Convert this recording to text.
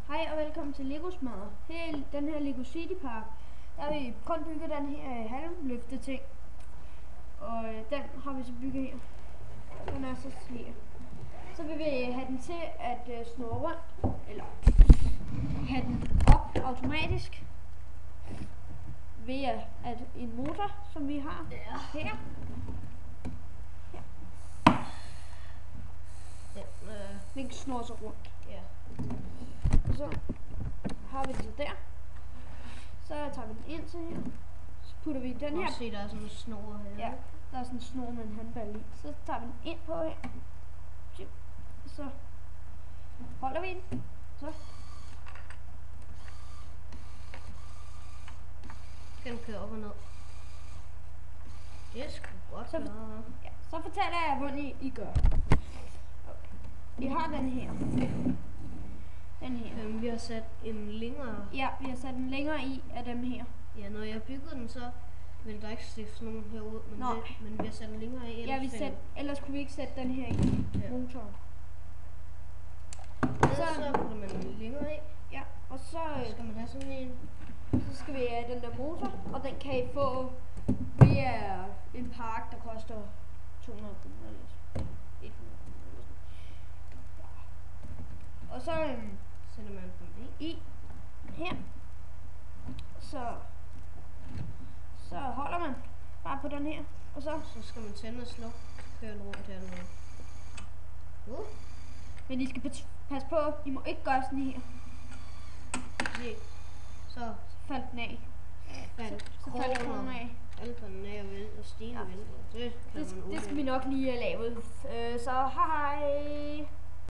Hej og velkommen til Lego Smadder. Her i den her Lego City Park, der har vi kun bygget den her halmløfte ting. Og den har vi så bygget her. Den er så her. Så vil vi have den til at snurre rundt, eller have den op automatisk ved at en motor, som vi har her. Den snurrer sig rundt. Ja. Og så har vi den så der. Så tager vi den ind til her. Så putter vi den her. Se, der er sådan en snor her. Ja, der er sådan en snor med en håndball i. Så tager vi den ind på her. Så holder vi den. Så. Skal den køre op og ned? Det er sgu godt. Så fortæller jeg, hvordan I gør. Okay. I har den her. Den her. Vi har sat en længere. Ja, vi har sat en længere i af dem her. Ja, når jeg byggede den, så vil der ikke stifte nogen herud, men vi har sat en længere i. Ja, ellers kunne vi ikke sætte den her i motoren. Så putter man den længere i. Ja, og så skal man have sådan en. Så skal vi have den der motor, og den kan I få via en park, der koster 200 kroner eller 100 kroner eller sådan. Ja. Og så sætter man den i her. Så holder man bare på den her, og så skal man tænde og slukke, køre den rundt hernede. Men I skal passe på, I må ikke gøre sådan her. Så faldt den af. Så faldt krogen af. Alt den af og vælte og stige og vælte. Det skal vi nok lige lave. Så hej.